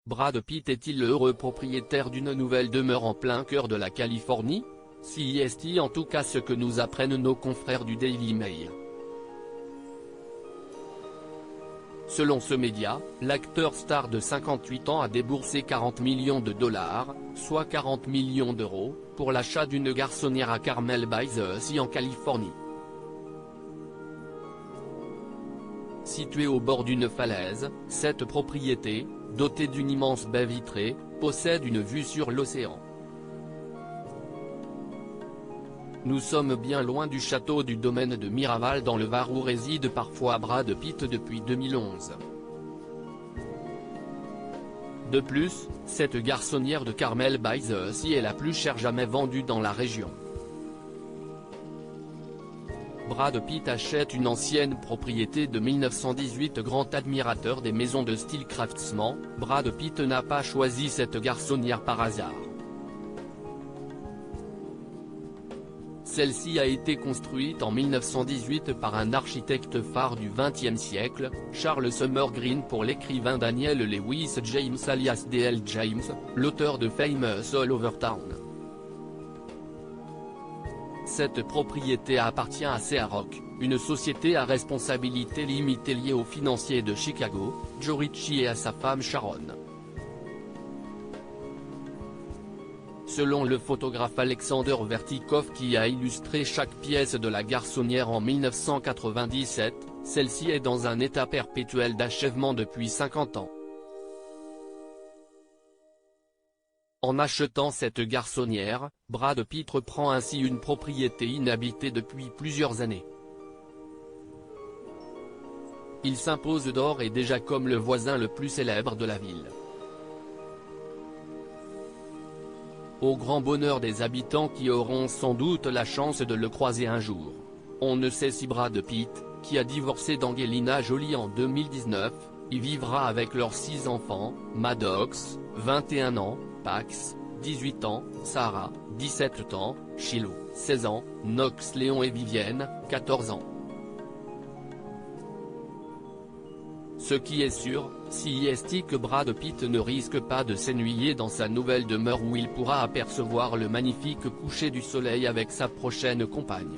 Brad Pitt est-il le heureux propriétaire d'une nouvelle demeure en plein cœur de la Californie? Si est en tout cas ce que nous apprennent nos confrères du Daily Mail. Selon ce média, l'acteur star de 58 ans a déboursé 40 millions de dollars, soit 40 millions d'euros, pour l'achat d'une garçonnière à Carmel by the Sea en Californie. Située au bord d'une falaise, cette propriété, dotée d'une immense baie vitrée, possède une vue sur l'océan. Nous sommes bien loin du château du domaine de Miraval dans le Var où réside parfois Brad Pitt depuis 2011. De plus, cette garçonnière de Carmel by the Sea est la plus chère jamais vendue dans la région. Brad Pitt achète une ancienne propriété de 1918. Grand admirateur des maisons de style craftsman, Brad Pitt n'a pas choisi cette garçonnière par hasard. Celle-ci a été construite en 1918 par un architecte phare du XXe siècle, Charles Sumner Green pour l'écrivain Daniel Lewis James alias D.L. James, l'auteur de Famous All Over Town. Cette propriété appartient à Searock, une société à responsabilité limitée liée au financier de Chicago, Joe Ritchie et à sa femme Sharon. Selon le photographe Alexander Vertikov qui a illustré chaque pièce de la garçonnière en 1997, celle-ci est dans un état perpétuel d'achèvement depuis 50 ans. En achetant cette garçonnière, Brad Pitt reprend ainsi une propriété inhabitée depuis plusieurs années. Il s'impose d'ores et déjà comme le voisin le plus célèbre de la ville. Au grand bonheur des habitants qui auront sans doute la chance de le croiser un jour. On ne sait si Brad Pitt, qui a divorcé d'Angelina Jolie en 2019, y vivra avec leurs 6 enfants, Maddox, 21 ans, Pax, 18 ans, Sarah, 17 ans, Shiloh, 16 ans, Knox Léon et Vivienne, 14 ans. Ce qui est sûr, si est que Brad Pitt ne risque pas de s'ennuyer dans sa nouvelle demeure où il pourra apercevoir le magnifique coucher du soleil avec sa prochaine compagne.